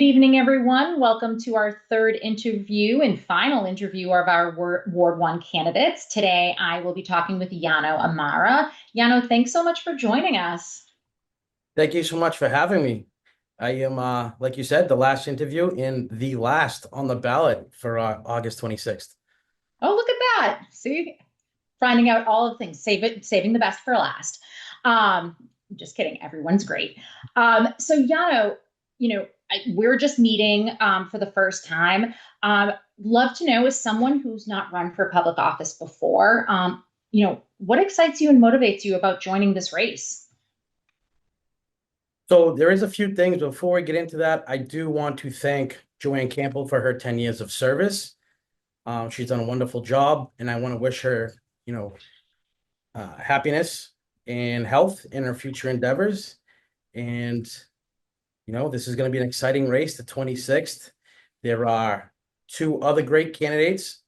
Good evening, everyone. Welcome to our third interview and final interview of our Ward 1 candidates. Today, I will be talking with Yano Amara. Yano, thanks so much for joining us. Thank you so much for having me. I am, like you said, the last interview and the last on the ballot for August 26th. Oh, look at that. See, finding out all of the things, saving the best for last. Um, just kidding. Everyone's great. So Yano, we're just meeting for the first time. Love to know, as someone who's not run for public office before, what excites you and motivates you about joining this race? So there is a few things. Before we get into that, I do want to thank Joanne Campbell for her 10 years of service. She's done a wonderful job, and I want to wish her, you know, happiness and health in her future endeavors. And, this is going to be an exciting race, the 26th. There are two other great candidates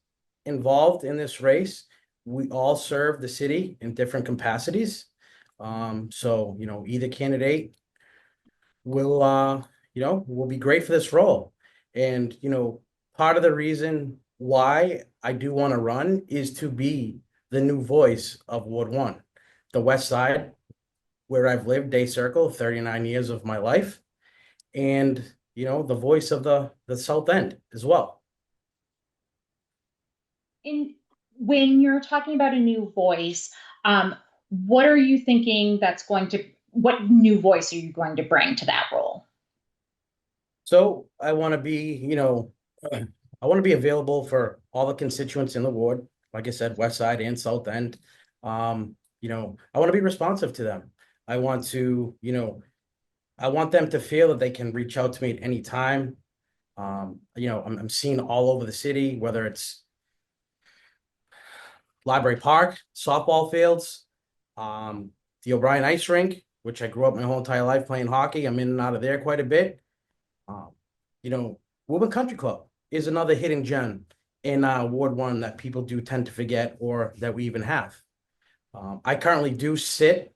involved in this race. We all serve the city in different capacities. So, either candidate will be great for this role. And, part of the reason why I do want to run is to be the new voice of Ward 1, the West Side, where I've lived, day circle, 39 years of my life, and, the voice of the South End as well. In When you're talking about a new voice, what are you thinking what new voice are you going to bring to that role? So I want to be, I want to be available for all the constituents in the ward. Like I said, West Side and South End. I want to be responsive to them. I want to, I want them to feel that they can reach out to me at any time. I'm seen all over the city, whether it's Library Park, softball fields, the O'Brien Ice Rink, which I grew up my whole entire life playing hockey. I'm in and out of there quite a bit. Um, Woburn Country Club is another hidden gem in Ward 1 that people do tend to forget or that we even have. I currently do sit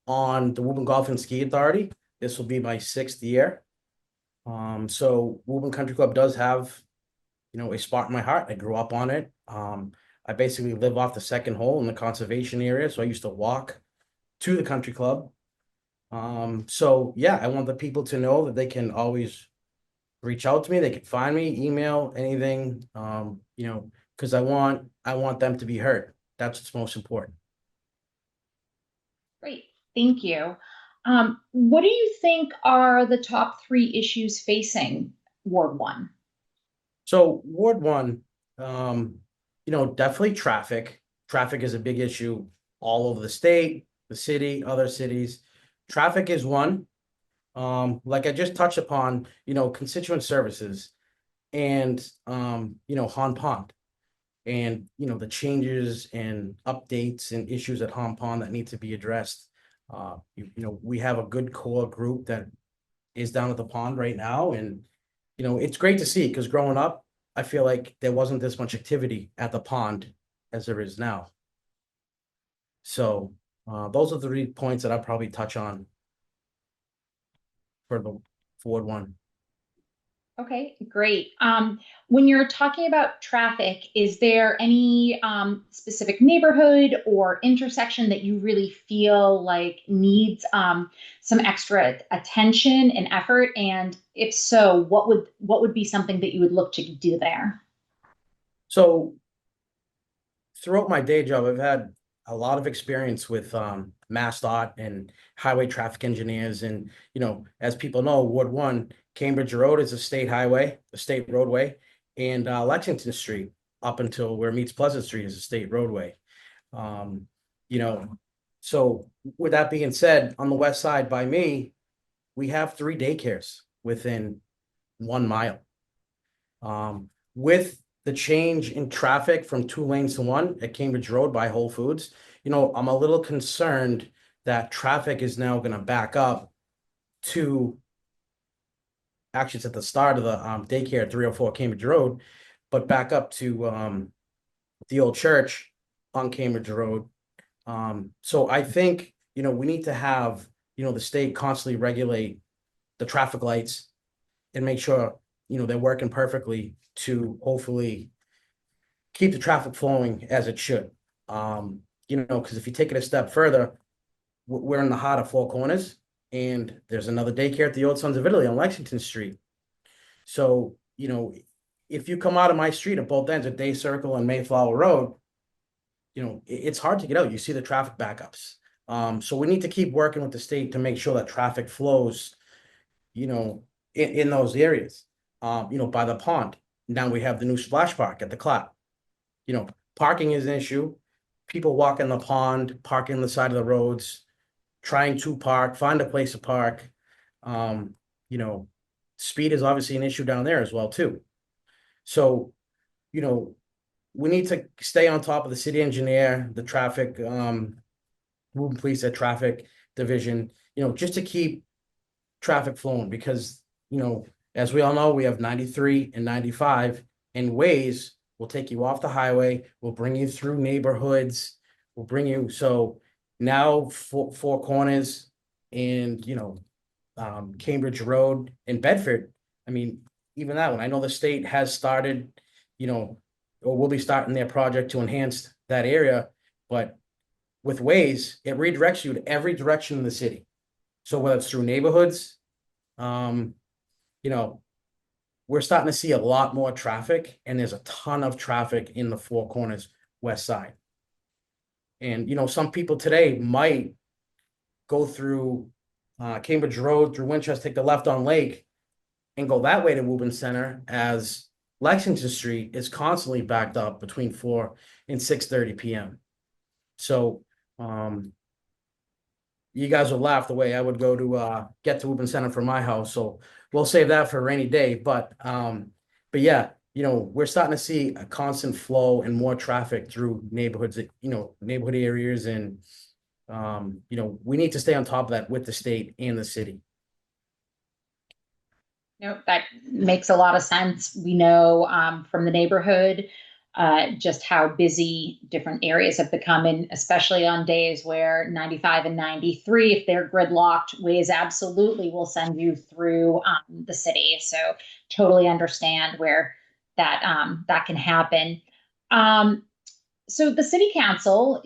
on the Woburn Golf and Ski Authority. This will be my 6th year. So Woburn Country Club does have, a spot in my heart. I grew up on it. I basically live off the second hole in the conservation area, so I used to walk to the country club. So yeah, I want the people to know that they can always reach out to me. They can find me, email, anything, because I want them to be heard. That's what's most important. Great, thank you. What do you think are the top three issues facing Ward 1? So Ward 1, definitely traffic. Traffic is a big issue all over the state, the city, other cities. Traffic is one. Like I just touched upon, constituent services and Han Pond and the changes and updates and issues at Han Pond that need to be addressed. We have a good core group that is down at the pond right now, and it's great to see because growing up, I feel like there wasn't this much activity at the pond as there is now. So those are the 3 points that I'll probably touch on for the Ford one. Okay, great. When you're talking about traffic, is there any specific neighborhood or intersection that you really feel like needs some extra attention and effort? And if so, what would be something that you would look to do there? So throughout my day job, I've had a lot of experience with MassDOT and highway traffic engineers. And, as people know, Ward 1, Cambridge Road is a state highway, a state roadway, and Lexington Street up until where it meets Pleasant Street is a state roadway. Um, you know, so with that being said, on the west side by me, we have 3 daycares within 1 mile. With the change in traffic from 2 lanes to one at Cambridge Road by Whole Foods, I'm a little concerned that traffic is now going to back up to, actually, it's at the start of the daycare at 304 Cambridge Road, but back up to the old church on Cambridge Road. So I think, we need to have, the state constantly regulate the traffic lights and make sure, they're working perfectly to hopefully keep the traffic flowing as it should. Because if you take it a step further, we're in the heart of Four Corners, and there's another daycare at the Old Sons of Italy on Lexington Street. So, if you come out of my street at both ends of Day Circle and Mayflower Road, it's hard to get out. You see the traffic backups. So we need to keep working with the state to make sure that traffic flows, in those areas. By the pond. Now we have the new splash park at the Clap. Parking is an issue. People walk in the pond, park in the side of the roads, trying to park, find a place to park. Speed is obviously an issue down there as well, too. So, we need to stay on top of the city engineer, the traffic, Woburn Police, the traffic division, just to keep traffic flowing because, as we all know, we have 93 and 95 and Waze will take you off the highway, will bring you through neighborhoods, will bring you, so now Four Corners and, Cambridge Road and Bedford. I mean, even that one, I know the state has started, or will be starting their project to enhance that area, but with Waze, it redirects you to every direction in the city. So whether it's through neighborhoods, we're starting to see a lot more traffic, and there's a ton of traffic in the Four Corners west side. And, some people today might go through Cambridge Road, through Winchester, take the left on Lake, and go that way to Woburn Center, as Lexington Street is constantly backed up between 4 and 6:30 p.m. So, you guys will laugh the way I would go to get to Woburn Center from my house. So we'll save that for a rainy day. But yeah, we're starting to see a constant flow and more traffic through neighborhoods, neighborhood areas, and we need to stay on top of that with the state and the city. That makes a lot of sense. We know from the neighborhood just how busy different areas have become, and especially on days where 95 and 93, if they're gridlocked, Waze absolutely will send you through the city. So totally understand where that can happen. So the city council,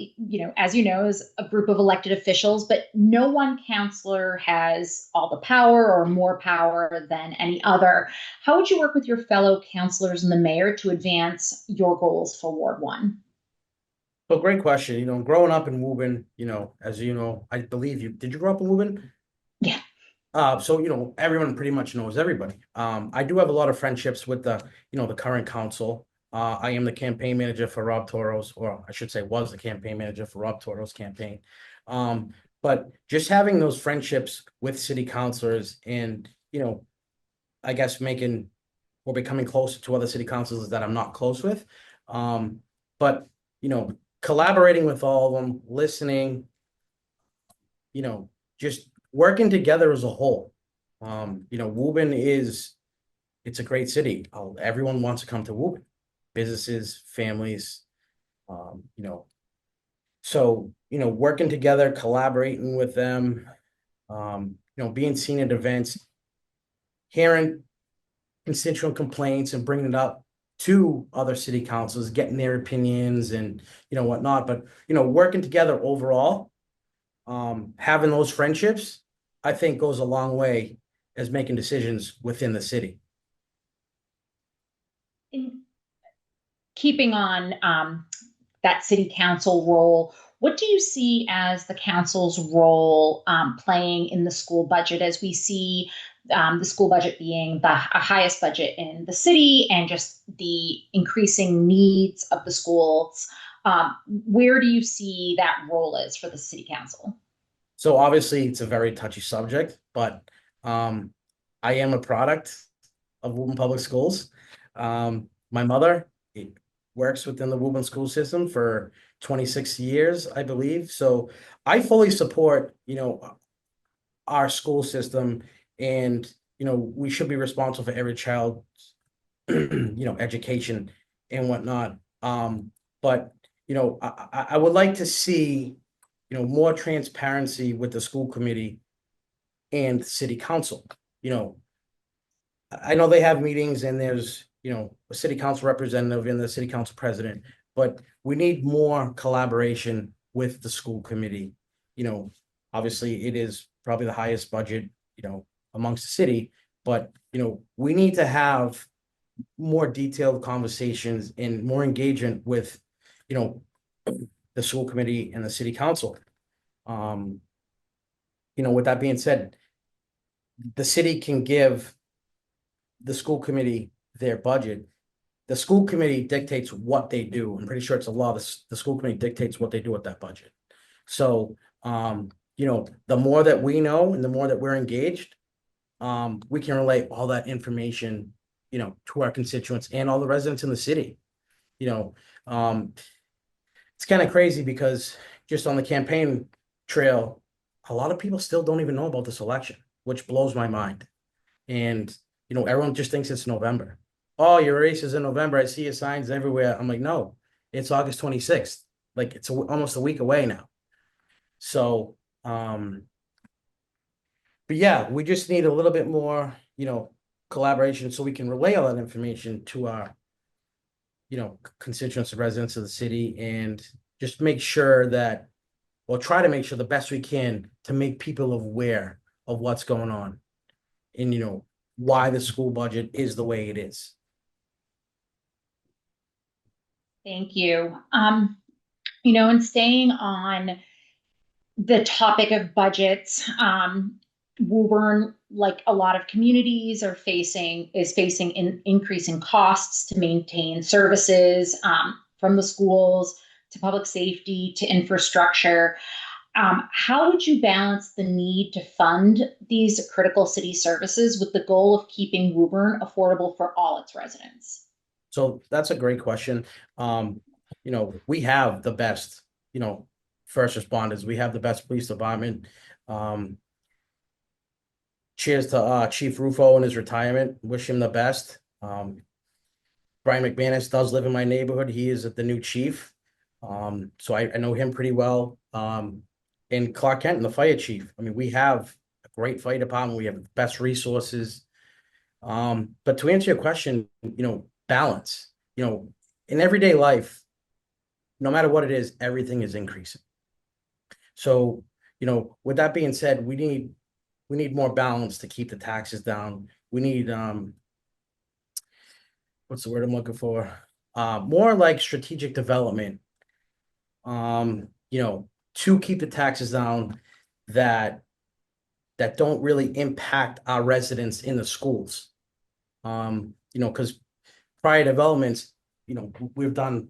as you know, is a group of elected officials, but no one councilor has all the power or more power than any other. How would you work with your fellow councilors and the mayor to advance your goals for Ward 1? So great question. Growing up in Woburn, as you know, I believe did you grow up in Woburn? Yeah. So, everyone pretty much knows everybody. I do have a lot of friendships with the current council. I am the campaign manager for Rob Toro's, or I should say was the campaign manager for Rob Toro's campaign. But just having those friendships with city councilors and, I guess becoming closer to other city councilors that I'm not close with. But, collaborating with all of them, listening, just working together as a whole. Woburn it's a great city. Everyone wants to come to Woburn. Businesses, families, so, working together, collaborating with them, being seen at events, hearing constituent complaints and bringing it up to other city councils, getting their opinions and, whatnot. But, working together overall, having those friendships, I think goes a long way as making decisions within the city. Keeping on that city council role, what do you see as the council's role playing in the school budget, as we see the school budget being the highest budget in the city and just the increasing needs of the schools? Where do you see that role is for the city council? So obviously it's a very touchy subject, but I am a product of Woburn Public Schools. My mother works within the Woburn school system for 26 years, I believe. So I fully support, our school system, and, we should be responsible for every child's, education and whatnot. But, I would like to see, more transparency with the school committee and city council. I know they have meetings and there's, a city council representative and the city council president, but we need more collaboration with the school committee. You know, obviously it is probably the highest budget, amongst the city, but, we need to have more detailed conversations and more engagement with, you know, the school committee and the city council. Um, with that being said, the city can give the school committee their budget. The school committee dictates what they do. I'm pretty sure it's a law. The school committee dictates what they do with that budget. So, the more that we know and the more that we're engaged, we can relate all that information, to our constituents and all the residents in the city. You know, um, it's kind of crazy because just on the campaign trail, a lot of people still don't even know about this election, which blows my mind. And, everyone just thinks it's November. Oh, your race is in November. I see your signs everywhere. I'm like, no, it's August 26th. Like it's almost a week away now. So, but yeah, we just need a little bit more, collaboration so we can relay all that information to our, constituents and residents of the city and just make sure that, or try to make sure the best we can to make people aware of what's going on and, why the school budget is the way it is. Thank you. And staying on the topic of budgets, Woburn, like a lot of communities, is facing increasing costs to maintain services, from the schools to public safety to infrastructure. How would you balance the need to fund these critical city services with the goal of keeping Woburn affordable for all its residents? So that's a great question. We have the best, first responders. We have the best police department. Um, cheers to Chief Rufo in his retirement. Wish him the best. Brian McManus does live in my neighborhood. He is the new chief. So I know him pretty well. And Clark Kent, the fire chief. I mean, we have a great fire department. We have the best resources. But to answer your question, balance. In everyday life, no matter what it is, everything is increasing. So, with that being said, we need more balance to keep the taxes down. We need what's the word I'm looking for? More like strategic development. To keep the taxes down that don't really impact our residents in the schools. Because prior developments, we've done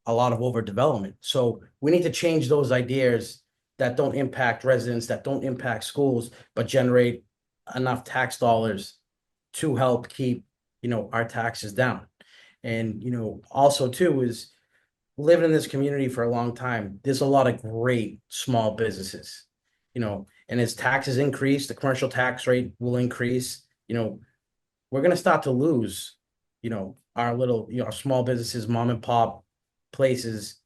a lot of overdevelopment. So we need to change those ideas that don't impact residents, that don't impact schools, but generate enough tax dollars to help keep, our taxes down. And, also too is living in this community for a long time, there's a lot of great small businesses, and as taxes increase, the commercial tax rate will increase, we're going to start to lose, our little, our small businesses, mom and pop places,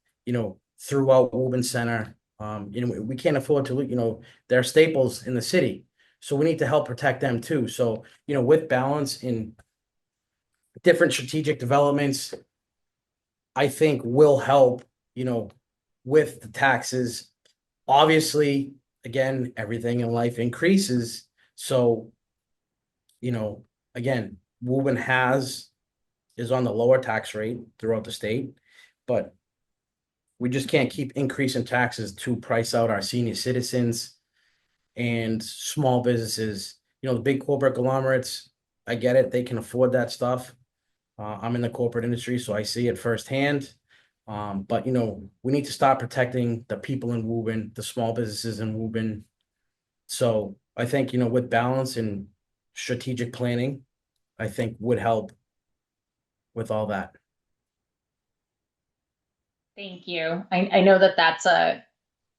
throughout Woburn Center. We can't afford to, they're staples in the city. So we need to help protect them too. So, with balance in different strategic developments, I think will help, with the taxes. Obviously, again, everything in life increases. So, again, Woburn is on the lower tax rate throughout the state, but we just can't keep increasing taxes to price out our senior citizens and small businesses. The big corporate conglomerates, I get it, they can afford that stuff. I'm in the corporate industry, so I see it firsthand. But we need to start protecting the people in Woburn, the small businesses in Woburn. So I think, with balance and strategic planning, I think would help with all that. Thank you. I know that that's a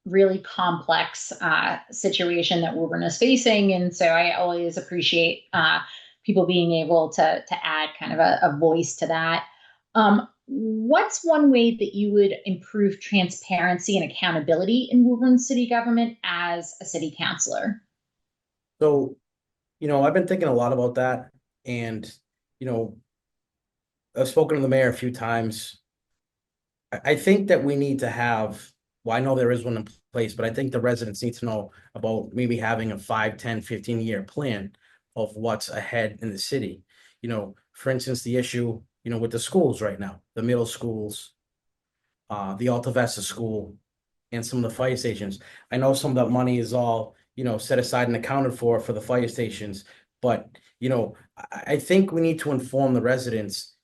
really complex situation that Woburn is facing, and so I always appreciate people being able to add kind of a voice to that. What's one way that you would improve transparency and accountability in Woburn city government as a city councilor? So, I've been thinking a lot about that. And, you know, I've spoken to the mayor a few times. I think that we need to have, well, I know there is one in place, but I think the residents need to know about maybe having a 5, 10, 15 year plan of what's ahead in the city. For instance, the issue, with the schools right now, the middle schools, the Alta Vista School, and some of the fire stations. I know some of that money is all, set aside and accounted for the fire stations, but, I think we need to inform the residents,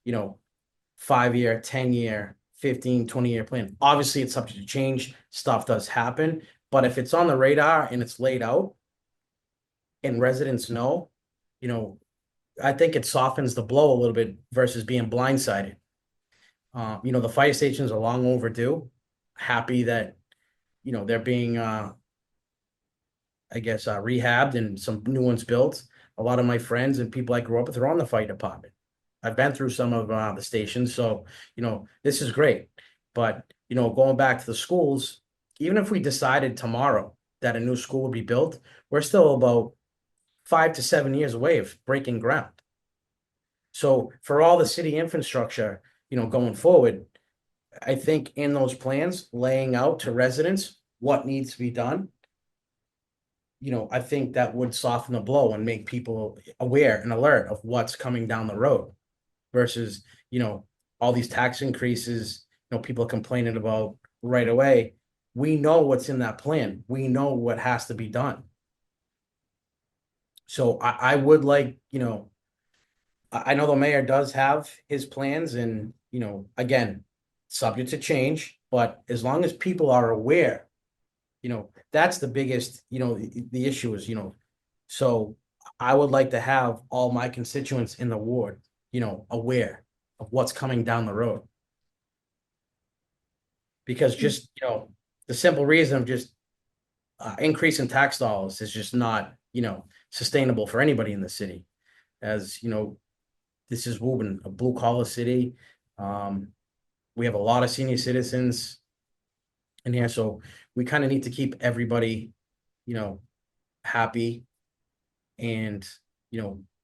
5 year, 10 year, 15, 20 year plan. Obviously, it's subject to change. Stuff does happen. But if it's on the radar and it's laid out and residents know, you know, I think it softens the blow a little bit versus being blindsided. The fire stations are long overdue. Happy that, they're being, I guess, rehabbed and some new ones built. A lot of my friends and people I grew up with are on the fire department. I've been through some of the stations, so this is great. But going back to the schools, even if we decided tomorrow that a new school would be built, we're still about 5 to 7 years away of breaking ground. So for all the city infrastructure, going forward, I think in those plans, laying out to residents what needs to be done, I think that would soften the blow and make people aware and alert of what's coming down the road versus, all these tax increases, people complaining about right away. We know what's in that plan. We know what has to be done. So I would like, I know the mayor does have his plans and, again, subject to change, but as long as people are aware, that's the biggest, the issue is, so I would like to have all my constituents in the ward, aware of what's coming down the road. Because just, the simple reason of just increasing tax dollars is just not, sustainable for anybody in the city. As this is Woburn, a blue collar city. We have a lot of senior citizens in here, so we kind of need to keep everybody, happy and,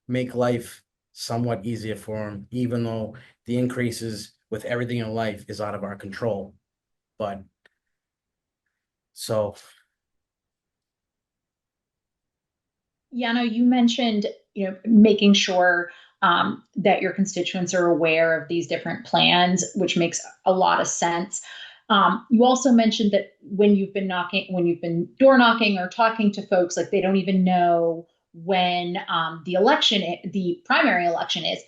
make life somewhat easier for them, even though the increases with everything in life is out of our control. But so Yano, you mentioned, making sure that your constituents are aware of these different plans, which makes a lot of sense. You also mentioned that when you've been door knocking or talking to folks, like they don't even know when the primary election is.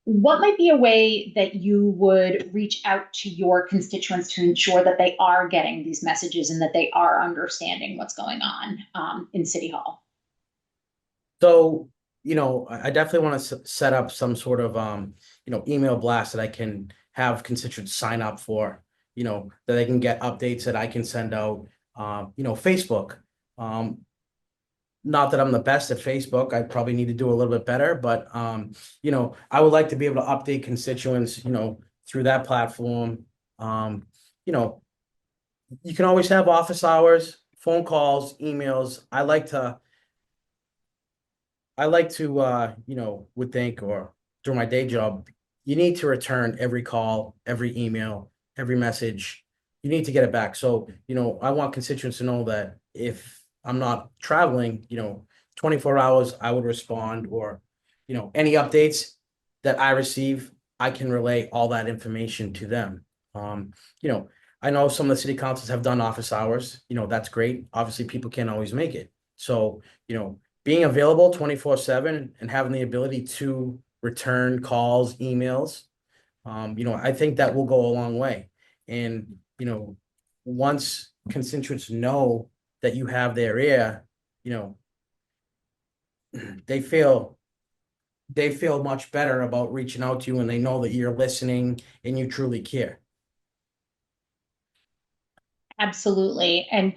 What might be a way that you would reach out to your constituents to ensure that they are getting these messages and that they are understanding what's going on in City Hall? So, I definitely want to set up some sort of, email blast that I can have constituents sign up for, that they can get updates that I can send out. Facebook. Not that I'm the best at Facebook. I probably need to do a little bit better, but, I would like to be able to update constituents, through that platform. You know, you can always have office hours, phone calls, emails. I like to would think or through my day job, you need to return every call, every email, every message. You need to get it back. So, I want constituents to know that if I'm not traveling, 24 hours, I would respond or, any updates that I receive, I can relay all that information to them. Um, you know, I know some of the city councils have done office hours, that's great. Obviously, people can't always make it. So, being available 24/7 and having the ability to return calls, emails, I think that will go a long way. And, once constituents know that you have their ear, you know, they feel they feel much better about reaching out to you and they know that you're listening and you truly care. Absolutely. And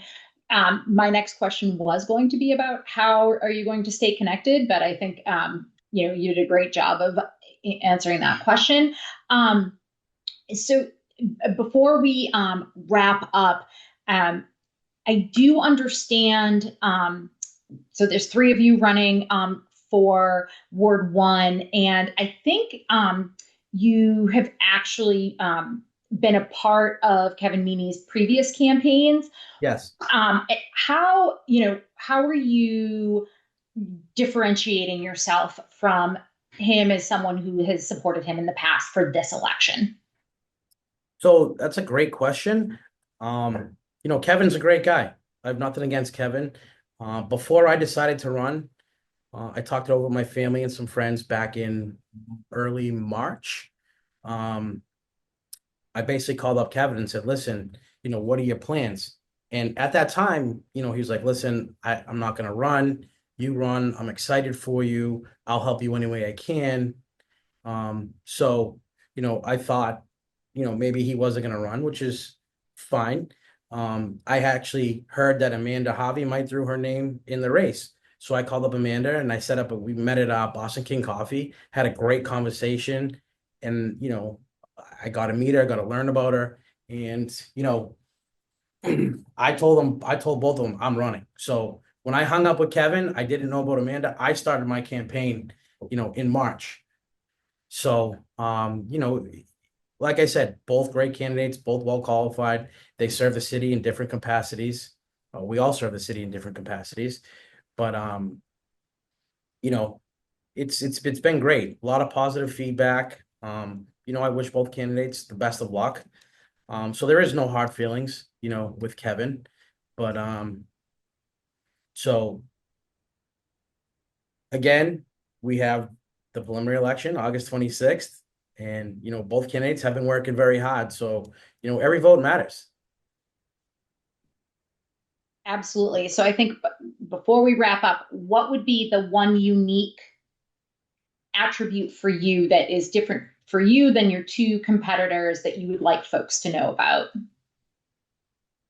my next question was going to be about how are you going to stay connected, but I think you did a great job of answering that question. So before we wrap up, I do understand. So there's three of you running for Ward 1. And I think you have actually been a part of Kevin Meaney's previous campaigns. Yes. How are you differentiating yourself from him as someone who has supported him in the past for this election? So that's a great question. Kevin's a great guy. I have nothing against Kevin. Before I decided to run, I talked it over with my family and some friends back in early March. Um, I basically called up Kevin and said, listen, what are your plans? And at that time, he was like, listen, I'm not going to run. You run. I'm excited for you. I'll help you any way I can. So, I thought, maybe he wasn't going to run, which is fine. I actually heard that Amanda Javi might throw her name in the race. So I called up Amanda and I set up we met at Boston King Coffee, had a great conversation. And, I got to meet her, I got to learn about her. And, I told both of them I'm running. So when I hung up with Kevin, I didn't know about Amanda. I started my campaign, in March. So, like I said, both great candidates, both well qualified. They serve the city in different capacities. We all serve the city in different capacities, but you know, it's been great. A lot of positive feedback. I wish both candidates the best of luck. So there is no hard feelings, with Kevin, but so again, we have the preliminary election, August 26th, and both candidates have been working very hard. So, every vote matters. Absolutely. So I think before we wrap up, what would be the one unique attribute for you that is different for you than your two competitors that you would like folks to know about?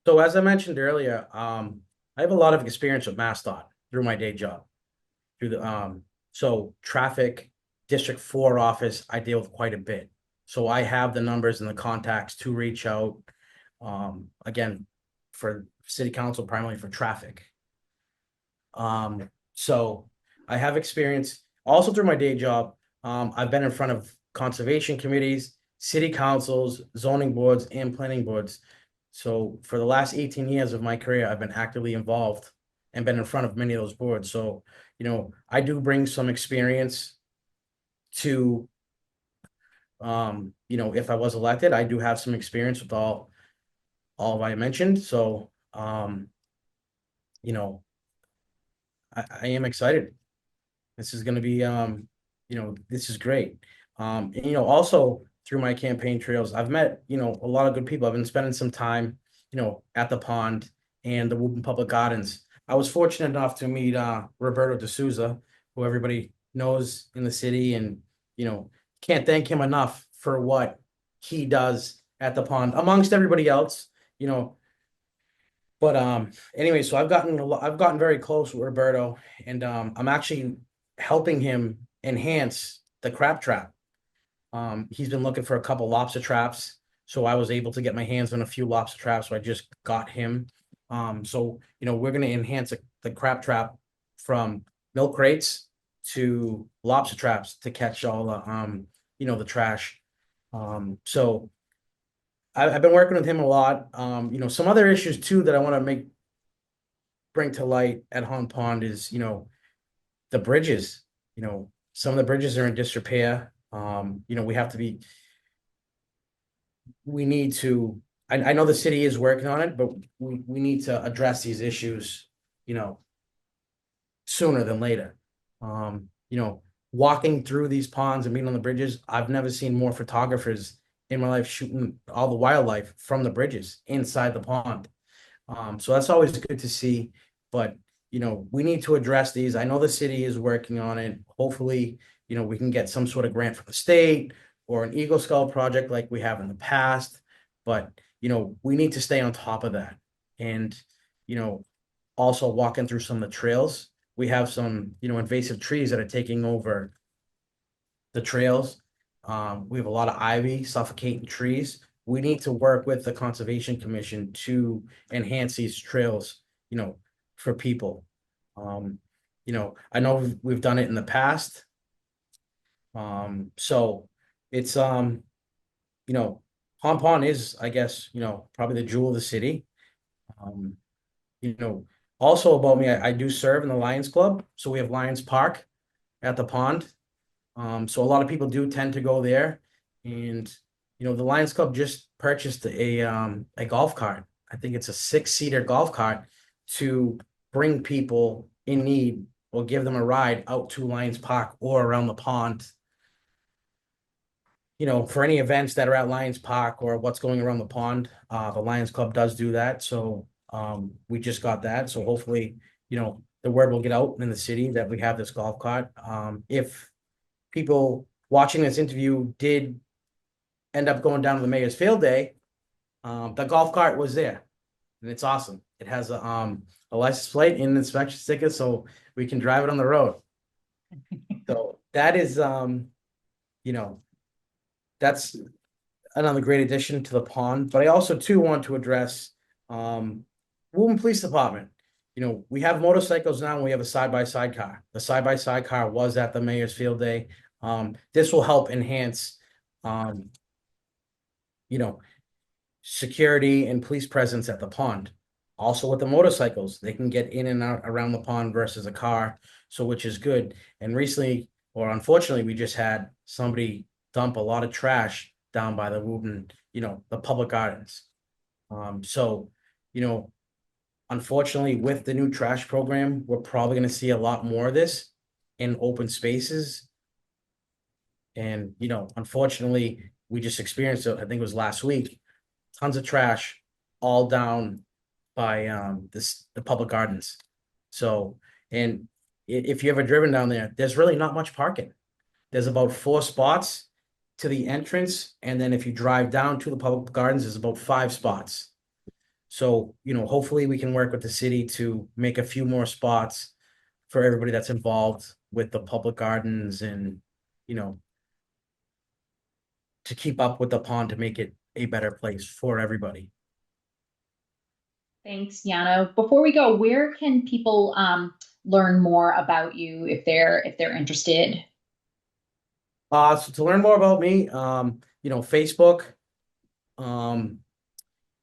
So as I mentioned earlier, I have a lot of experience with MassDOT through my day job. Through the so traffic District 4 office, I deal with quite a bit. So I have the numbers and the contacts to reach out. Again, for city council, primarily for traffic. So I have experience also through my day job. I've been in front of conservation committees, city councils, zoning boards, and planning boards. So for the last 18 years of my career, I've been actively involved and been in front of many of those boards. So, I do bring some experience to, if I was elected, I do have some experience with all of I mentioned. So, you know, I am excited. This is going to be, this is great. And, also through my campaign trails, I've met, a lot of good people. I've been spending some time, at the pond and the Woburn Public Gardens. I was fortunate enough to meet Roberto D'Souza, who everybody knows in the city, and can't thank him enough for what he does at the pond, amongst everybody else. You know, but anyway, so I've gotten very close with Roberto, and I'm actually helping him enhance the crab trap. He's been looking for a couple lobster traps, so I was able to get my hands on a few lobster traps. So I just got him. So we're gonna enhance the crab trap from milk crates to lobster traps to catch all the the trash. So I've been working with him a lot. Some other issues too that I want to bring to light at Hong Pond is, the bridges. Some of the bridges are in disrepair. We need to, I know the city is working on it, but we need to address these issues, sooner than later. Walking through these ponds and being on the bridges, I've never seen more photographers in my life shooting all the wildlife from the bridges inside the pond. So that's always good to see. But we need to address these. I know the city is working on it. Hopefully, we can get some sort of grant from the state or an Eagle Scout project like we have in the past. But we need to stay on top of that. And also walking through some of the trails. We have some, invasive trees that are taking over the trails. We have a lot of ivy suffocating trees. We need to work with the Conservation Commission to enhance these trails, for people. I know we've done it in the past. So it's you know, Hong Kong is, I guess, probably the jewel of the city. Um, you know, Also about me, I do serve in the Lions Club. So we have Lions Park at the pond. So a lot of people do tend to go there. And the Lions Club just purchased a golf cart. I think it's a six-seater golf cart to bring people in need or give them a ride out to Lions Park or around the pond, for any events that are at Lions Park or what's going around the pond. The Lions Club does do that. So we just got that. So hopefully, the word will get out in the city that we have this golf cart. If people watching this interview did end up going down to the Mayor's Field Day, the golf cart was there, and it's awesome. It has a license plate and an inspection sticker, so we can drive it on the road. So that is, you know, that's another great addition to the pond. But I also too want to address Woburn Police Department. We have motorcycles now, and we have a side-by-side car. The side-by-side car was at the Mayor's Field Day. This will help enhance, um, you know, security and police presence at the pond. Also with the motorcycles, they can get in and out around the pond versus a car, so which is good. And recently, or unfortunately, we just had somebody dump a lot of trash down by the Woburn, the public gardens. So, you know, unfortunately, with the new trash program, we're probably going to see a lot more of this in open spaces. And, unfortunately, we just experienced it, I think it was last week, tons of trash all down by the public gardens. So, and if you ever driven down there, there's really not much parking. There's about 4 spots to the entrance, and then if you drive down to the public gardens, there's about 5 spots. So, hopefully we can work with the city to make a few more spots for everybody that's involved with the public gardens and, you know, to keep up with the pond to make it a better place for everybody. Thanks, Yano. Before we go, where can people learn more about you if they're interested? So to learn more about me, Facebook, um,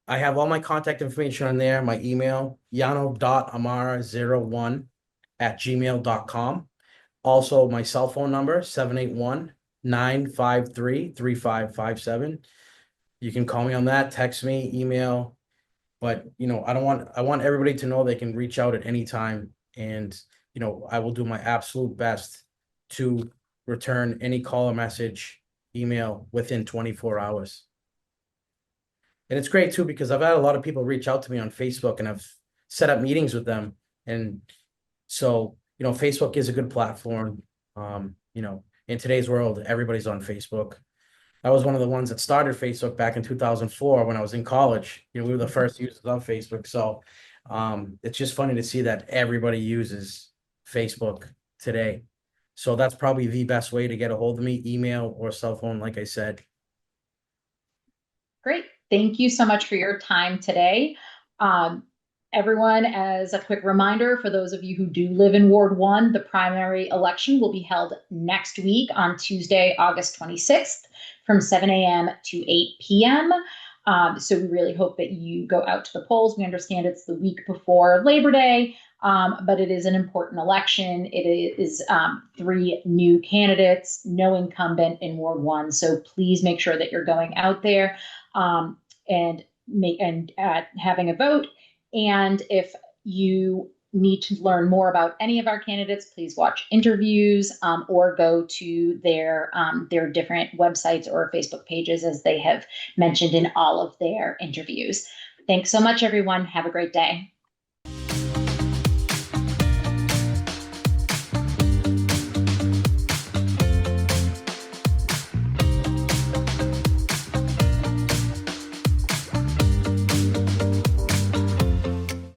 I have all my contact information on there, my email, yano.amara01@gmail.com. Also, my cell phone number, 781-953-3557. You can call me on that, text me, email, but I want everybody to know they can reach out at any time. And, I will do my absolute best to return any call or message, email within 24 hours. And it's great too, because I've had a lot of people reach out to me on Facebook and I've set up meetings with them. And so, Facebook is a good platform. In today's world, everybody's on Facebook. I was one of the ones that started Facebook back in 2004 when I was in college. We were the first users of Facebook. So it's just funny to see that everybody uses Facebook today. So that's probably the best way to get a hold of me, email or cell phone, like I said. Great. Thank you so much for your time today. Um, Everyone, as a quick reminder, for those of you who do live in Ward 1, the primary election will be held next week on Tuesday, August 26th from 7 a.m. to 8 p.m. So we really hope that you go out to the polls. We understand it's the week before Labor Day, but it is an important election. It is 3 new candidates, no incumbent in Ward 1. So please make sure that you're going out there and having a vote. And if you need to learn more about any of our candidates, please watch interviews or go to their different websites or Facebook pages, as they have mentioned in all of their interviews. Thanks so much, everyone. Have a great day.